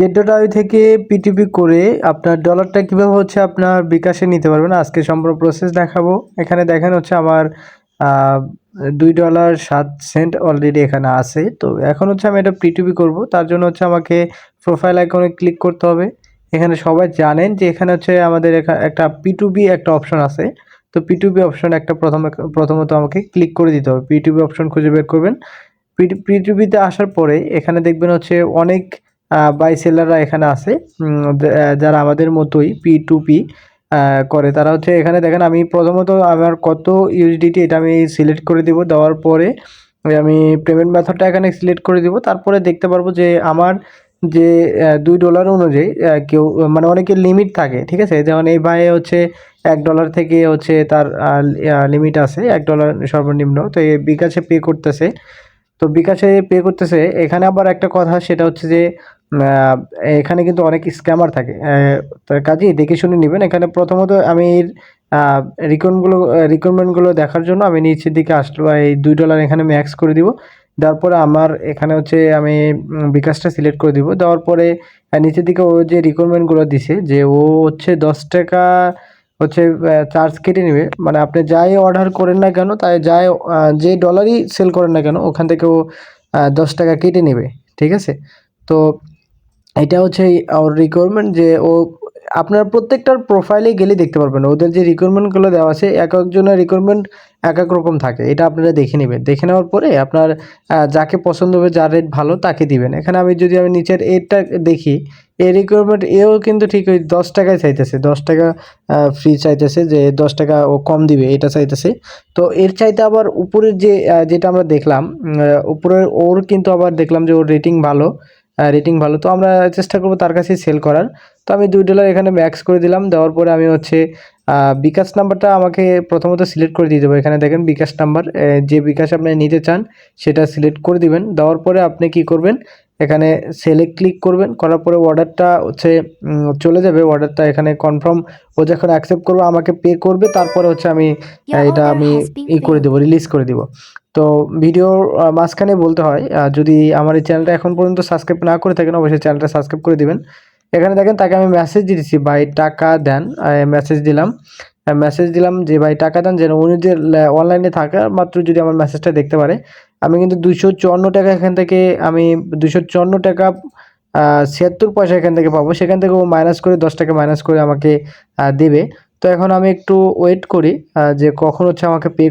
Gateway থেকে PTP করে আপনার ডলারটা কীভাবে হচ্ছে আপনার বিকাশে নিতে পারবেন আজকে সম্পূর্ণ প্রসেস দেখাবো। এখানে দেখেন হচ্ছে আমার $2.07 অলরেডি এখানে আছে। তো এখন হচ্ছে আমি এটা পিটিপি করব, তার জন্য হচ্ছে আমাকে প্রোফাইল আইকনে ক্লিক করতে হবে। এখানে সবাই জানেন যে এখানে হচ্ছে আমাদের একটা পিটুবি একটা অপশন আছে। তো পিটুবি অপশন একটা প্রথমত আমাকে ক্লিক করে দিতে হবে। পিটুবি অপশন খুঁজে বের করবেন। পিটুবিতে আসার পরে এখানে দেখবেন হচ্ছে অনেক বাই সেলাররা এখানে আছে, যারা আমাদের মতোই P2P করে। তারা হচ্ছে এখানে দেখেন আমি প্রথমত আমার কত ইউএসডিটি এটা আমি সিলেক্ট করে দিব। দেওয়ার পরে আমি পেমেন্ট মেথডটা এখানে সিলেক্ট করে দিব। তারপরে দেখতে পারবো যে আমার যে $2 অনুযায়ী কেউ মানে অনেকের লিমিট থাকে, ঠিক আছে? যেমন এই ভাই হচ্ছে $1 থেকে হচ্ছে তার লিমিট আছে, $1 সর্বনিম্ন। তো এই বিকাশে পে করতেছে। তো বিকাশে পে করতেছে। এখানে আবার একটা কথা, সেটা হচ্ছে যে আহ, এখানে কিন্তু অনেক স্ক্যামার থাকে, তার কাজেই দেখে শুনে নেবেন। এখানে প্রথমত আমি রিকোয়ারমেন্টগুলো দেখার জন্য আমি নিচের দিকে আসলো, এই $2 এখানে ম্যাক্স করে দিব। দেওয়ার পরে আমার এখানে হচ্ছে আমি বিকাশটা সিলেক্ট করে দিব। দেওয়ার পরে নিচের দিকে ও যে রিকোয়ারমেন্টগুলো দিছে যে ও হচ্ছে $10 হচ্ছে চার্জ কেটে নেবে। মানে আপনি যাই অর্ডার করেন না কেন, তাই যাই যে ডলারই সেল করেন না কেন, ওখান থেকে ও $10 কেটে নেবে, ঠিক আছে? তো এটা হচ্ছে ওর রিকোয়ারমেন্ট যে ও আপনার প্রত্যেকটার প্রোফাইলে গেলে দেখতে পারবেন ওদের যে রিকোয়ারমেন্টগুলো দেওয়া আছে, এক একজনের রিকোয়ারমেন্ট এক এক রকম থাকে। এটা আপনারা দেখে নেবেন। দেখে নেওয়ার পরে আপনার যাকে পছন্দ হবে, যার রেট ভালো তাকে দিবেন। এখানে যদি আমি নিচের এরটা দেখি, এই রিকোয়ারমেন্ট এও কিন্তু ঠিক ওই $10 চাইতেছে, $10 ফ্রি চাইতেছে, যে $10 ও কম দিবে এটা চাইতেছে। তো এর চাইতে আবার উপরের যে যেটা আমরা দেখলাম, উপরের ওর কিন্তু আবার দেখলাম যে ওর রেটিং ভালো। তো আমরা চেষ্টা করব তার কাছে সেল করার। তো আমি $2 এখানে ম্যাক্স করে দিলাম। দেওয়ার পরে আমি হচ্ছে বিকাশ নাম্বারটা আমাকে প্রথমত সিলেক্ট করে দিয়ে দেবো। এখানে দেখেন বিকাশ নাম্বার, যে বিকাশ আপনি নিতে চান সেটা সিলেক্ট করে দিবেন। দেওয়ার পরে আপনি কি করবেন, এখানে সেলে ক্লিক করবেন। করার পরে অর্ডারটা হচ্ছে চলে যাবে। অর্ডারটা এখানে কনফার্ম, ও যখন অ্যাকসেপ্ট করবে আমাকে পে করবে। তারপরে হচ্ছে আমি Your এটা order আমি has been করে filled. দেবো, রিলিজ করে দিব। তো ভিডিওর মাঝখানে বলতে হয়, যদি আমার এই চ্যানেলটা এখন পর্যন্ত সাবস্ক্রাইব না করে থাকেন, অবশ্যই চ্যানেলটা সাবস্ক্রাইব করে দিবেন। এখানে দেখেন তাকে আমি মেসেজ দিয়েছি, ভাই টাকা দেন। মেসেজ দিলাম যে ভাই টাকা দেন, যেন উনি যে অনলাইনে থাকা মাত্র যদি আমার মেসেজটা দেখতে পারে। আমি কিন্তু $254 এখান থেকে আমি $254 76 পয়সা এখান থেকে পাবো। সেখান থেকে ও মাইনাস করে $10 মাইনাস করে আমাকে দেবে। তো এখন আমি একটু ওয়েট করি যে কখন হচ্ছে আমাকে পে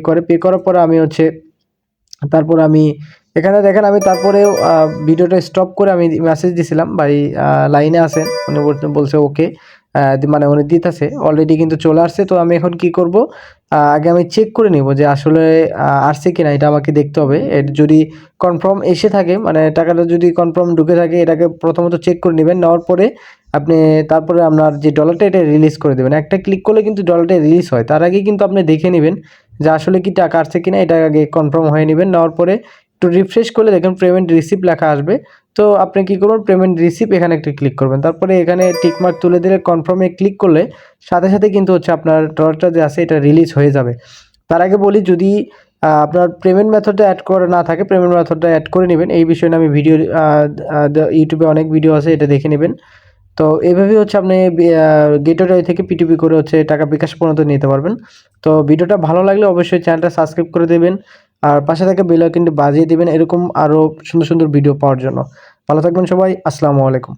করার পরে আমি হচ্ছে তারপর আমি এখানে দেখেন আমি তারপরেও ভিডিওটা স্টপ করে আমি মেসেজ দিছিলাম, ভাই লাইনে আছেন? উনি বলছে ওকে, মানে উনি দিতেছে অলরেডি, কিন্তু চলে আসছে। তো আমি এখন কি করব, আগে আমি চেক করে নিব যে আসলে আসছে কিনা, এটা আমাকে দেখতে হবে। এর যদি কনফার্ম এসে থাকে, মানে টাকাটা যদি কনফার্ম ঢুকে থাকে, এটাকে প্রথমত চেক করে নেবেন। নেওয়ার পরে আপনি তারপরে আপনার যে ডলারটা এটা রিলিজ করে দেবেন। একটা ক্লিক করলে কিন্তু ডলারটা রিলিজ হয়, তার আগে কিন্তু আপনি দেখে নেবেন যে আসলে কি টাকা আসছে কিনা, এটা আগে কনফার্ম হয়ে নেবেন। নেওয়ার পরে একটু রিফ্রেশ করলে দেখেন পেমেন্ট রিসিভ লেখা আসবে। তো আপনি কি করবেন, পেমেন্ট রিসিভ এখানে একটা ক্লিক করবেন। তারপরে এখানে টিকমার্ক তুলে দিলে কনফার্মে ক্লিক করলে সাথে সাথে কিন্তু হচ্ছে আপনার ডলারটা যে আছে এটা রিলিজ হয়ে যাবে। তার আগে বলি, যদি আপনার পেমেন্ট মেথডটা অ্যাড করা না থাকে, পেমেন্ট মেথডটা অ্যাড করে নেবেন। এই বিষয়ে আমি ভিডিও ইউটিউবে অনেক ভিডিও আছে, এটা দেখে নেবেন। তো এইভাবেই হচ্ছে আপনি গেটওয়ে থেকে পিটিপি করে হচ্ছে টাকা বিকাশ পর্যন্ত নিতে পারবেন। তো ভিডিওটা ভালো লাগলে অবশ্যই চ্যানেলটা সাবস্ক্রাইব করে দেবেন, আর পাশে থাকা বেল আইকনটি বাজিয়ে দিবেন এরকম আরও সুন্দর সুন্দর ভিডিও পাওয়ার জন্য। ভালো থাকবেন সবাই। আসসালামু আলাইকুম।